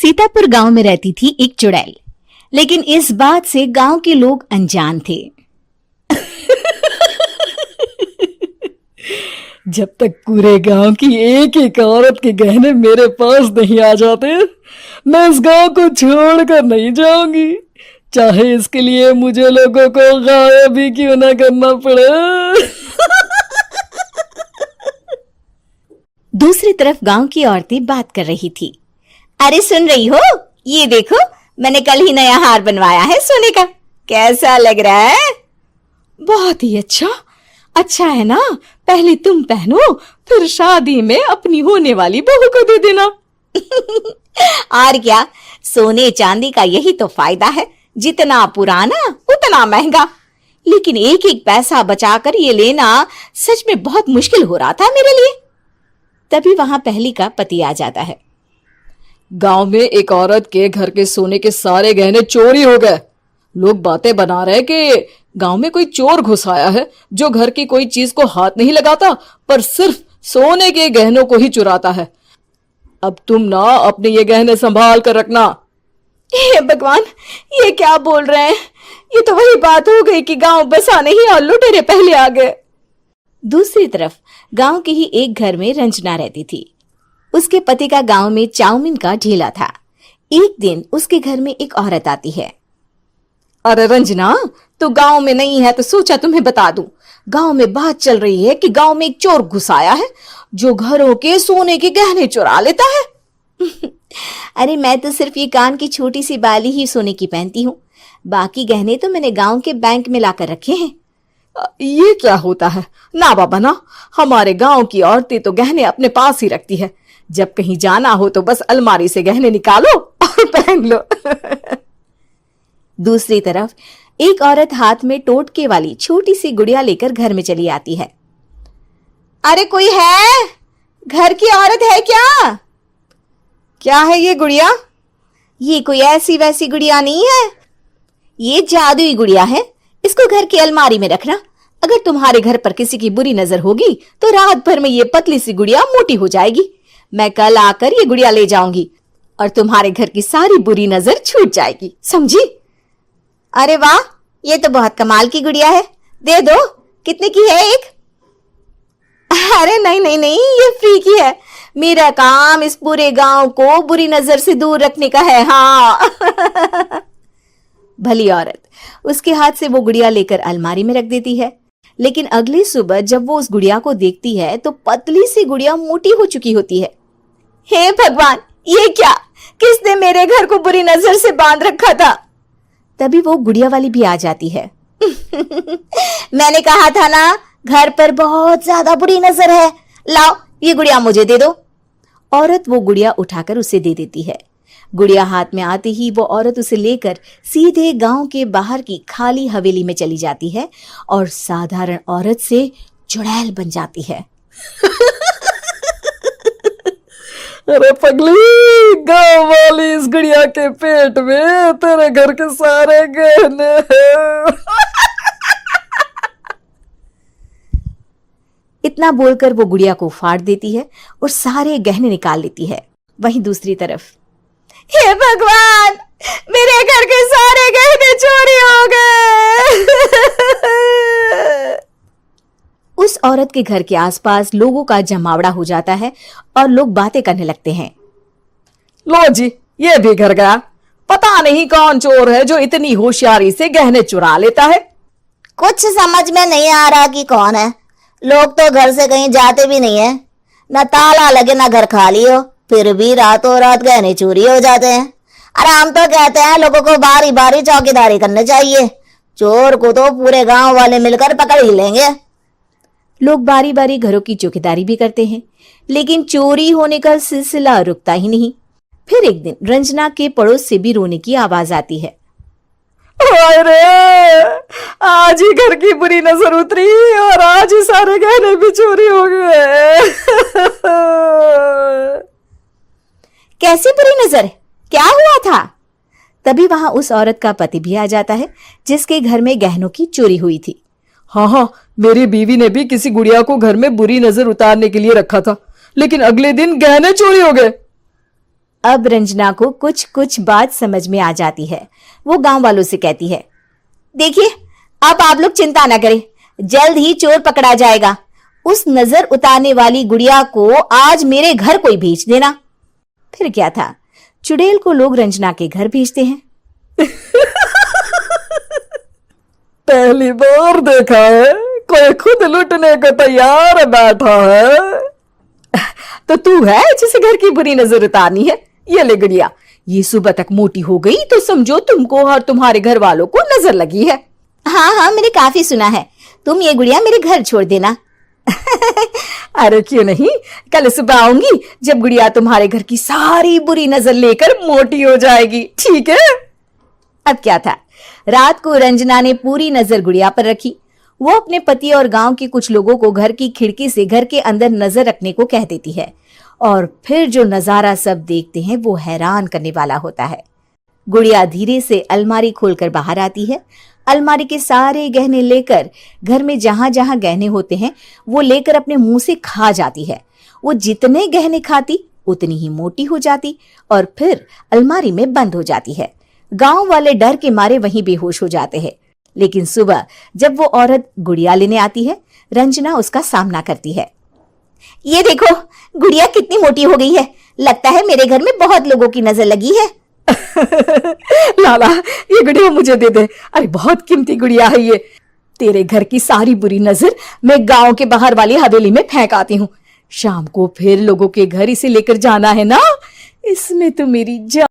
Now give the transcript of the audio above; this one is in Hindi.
सीतापुर गांव में रहती थी एक चुड़ैल, लेकिन इस बात से गांव के लोग अनजान थे। जब तक पूरे गांव की एक एक औरत के गहने मेरे पास नहीं आ जाते, मैं इस गांव को छोड़कर नहीं जाऊंगी, चाहे इसके लिए मुझे लोगों को गायब भी क्यों ना करना पड़े। दूसरी तरफ गांव की औरतें बात कर रही थी। अरे सुन रही हो, ये देखो मैंने कल ही नया हार बनवाया है सोने का, कैसा लग रहा है? बहुत ही अच्छा है ना, पहले तुम पहनो, फिर शादी में अपनी होने वाली बहू को दे देना। और क्या, सोने चांदी का यही तो फायदा है, जितना पुराना उतना महंगा। लेकिन एक एक पैसा बचाकर ये लेना सच में बहुत मुश्किल हो रहा था मेरे लिए। तभी वहां पहली का पति आ जाता है। गांव में एक औरत के घर के सोने के सारे गहने चोरी हो गए। लोग बातें बना रहे कि गांव में कोई चोर घुस आया है जो घर की कोई चीज को हाथ नहीं लगाता, पर सिर्फ सोने के गहनों को ही चुराता है। अब तुम ना अपने ये गहने संभाल कर रखना। हे भगवान, ये क्या बोल रहे हैं? ये तो वही बात हो गई कि गांव बसा नहीं और लुटेरे पहले आ गए। दूसरी तरफ गांव के ही एक घर में रंजना रहती थी। उसके पति का गांव में चाउमीन का ठेला था। एक दिन उसके घर में एक औरत आती है। अरे रंजना, तो गांव में नहीं है तो सोचा तुम्हें बता दूं। गांव में बात चल रही है कि गांव में एक चोर घुस आया है जो घरों के सोने के गहने चुरा लेता है। अरे मैं तो सिर्फ ये कान की छोटी सी बाली ही सोने की पहनती हूँ, बाकी गहने तो मैंने गांव के बैंक में लाकर रखे हैं। ये क्या होता है? ना बाबा ना, हमारे गांव की औरतें तो गहने अपने पास ही रखती है। जब कहीं जाना हो तो बस अलमारी से गहने निकालो और पहन लो। दूसरी तरफ एक औरत हाथ में टोटके वाली छोटी सी गुड़िया लेकर घर में चली आती है। अरे कोई है? घर की औरत है क्या? क्या है ये गुड़िया? ये कोई ऐसी वैसी गुड़िया नहीं है, ये जादुई गुड़िया है। इसको घर की अलमारी में रखना। अगर तुम्हारे घर पर किसी की बुरी नजर होगी तो रात भर में ये पतली सी गुड़िया मोटी हो जाएगी। मैं कल आकर ये गुड़िया ले जाऊंगी और तुम्हारे घर की सारी बुरी नजर छूट जाएगी, समझी? अरे वाह, ये तो बहुत कमाल की गुड़िया है, दे दो। कितने की है एक? अरे नहीं नहीं नहीं, ये फ्री की है। मेरा काम इस पूरे गांव को बुरी नजर से दूर रखने का है। हाँ। भली औरत उसके हाथ से वो गुड़िया लेकर अलमारी में रख देती है। लेकिन अगली सुबह जब वो उस गुड़िया को देखती है तो पतली सी गुड़िया मोटी हो चुकी होती है। हे भगवान, ये क्या? किसने मेरे घर को बुरी नजर से बांध रखा था? तभी वो गुड़िया वाली भी आ जाती है। मैंने कहा था ना, घर पर बहुत ज्यादा बुरी नजर है, लाओ ये गुड़िया मुझे दे दो। औरत वो गुड़िया उठाकर उसे दे देती है। गुड़िया हाथ में आते ही वो औरत उसे लेकर सीधे गांव के बाहर की खाली हवेली में चली जाती है और साधारण औरत से चुड़ैल बन जाती है। अरे पगली, गांव वाली इस गुड़िया के पेट में तेरे घर के सारे गहने हैं। इतना बोलकर वो गुड़िया को फाड़ देती है और सारे गहने निकाल लेती है। वहीं दूसरी तरफ, हे भगवान, मेरे घर के सारे गहने चोरी हो गए। उस औरत के घर के आसपास लोगों का जमावड़ा हो जाता है और लोग बातें करने लगते हैं। लो जी, ये भी घर गया। पता नहीं कौन चोर है जो इतनी होशियारी से गहने चुरा लेता है। कुछ समझ में नहीं आ रहा कि कौन है। लोग तो घर से कहीं जाते भी नहीं है, न ताला लगे न घर खाली हो, फिर भी रातों रात गहने चोरी हो जाते हैं। अरे हम तो कहते हैं लोगों को बारी बारी चौकीदारी करनी चाहिए, चोर को तो पूरे गांव वाले मिलकर पकड़ ही लेंगे। लोग बारी बारी घरों की चौकीदारी भी करते हैं, लेकिन चोरी होने का सिलसिला रुकता ही नहीं। फिर एक दिन रंजना के पड़ोस से भी रोने की आवाज आती है। अरे आज ही घर की बुरी नजर उतरी और आज ही सारे गहने भी चोरी हो गए। कैसी बुरी नजर? क्या हुआ था? तभी वहां उस औरत का पति भी आ जाता है जिसके घर में गहनों की चोरी हुई थी। हाँ, मेरी बीवी ने भी किसी गुड़िया को घर में बुरी नजर उतारने के लिए रखा था, लेकिन अगले दिन गहने चोरी हो गए। अब रंजना को कुछ कुछ बात समझ में आ जाती है। वो गांव वालों से कहती है, देखिए अब आप लोग चिंता ना करें, जल्द ही चोर पकड़ा जाएगा। उस नजर उतारने वाली गुड़िया को आज मेरे घर कोई भेज देना। फिर क्या था, चुड़ैल को लोग रंजना के घर भेजते हैं। पहली बार देखा है कोई खुद लुटने को तैयार बैठा है। तो तू है जिसे घर की बुरी नजर उतारनी है? ये ले गुड़िया, ये सुबह तक मोटी हो गई तो समझो तुमको और तुम्हारे घर वालों को नजर लगी है। हाँ हाँ, मैंने काफी सुना है। तुम ये गुड़िया मेरे घर छोड़ देना। अरे क्यों नहीं, कल सुबह आऊंगी जब गुड़िया तुम्हारे घर की सारी बुरी नजर लेकर मोटी हो जाएगी, ठीक है? अब क्या था, रात को रंजना ने पूरी नजर गुड़िया पर रखी। वो अपने पति और गांव के कुछ लोगों को घर की खिड़की से घर के अंदर नजर रखने को कह देती है, और फिर जो नजारा सब देखते हैं वो हैरान करने वाला होता है। गुड़िया धीरे से अलमारी खोलकर बाहर आती है। अलमारी के सारे गहने लेकर घर में जहां जहां गहने होते हैं वो लेकर अपने मुंह से खा जाती है। वो जितने गहने खाती उतनी ही मोटी हो जाती और फिर अलमारी में बंद हो जाती है। गांव वाले डर के मारे वहीं बेहोश हो जाते हैं। लेकिन सुबह जब वो औरत गुड़िया लेने आती है, रंजना उसका सामना करती है। ये देखो, गुड़िया कितनी मोटी हो गई है। लगता है मेरे घर में बहुत लोगों की नजर लगी है। लाला ये गुड़िया मुझे दे दे। अरे बहुत कीमती गुड़िया है ये। तेरे घर की सारी बुरी नजर मैं गांव के बाहर वाली हवेली में फेंक आती हूँ। शाम को फिर लोगों के घर इसे लेकर जाना है ना, इसमें तो मेरी जान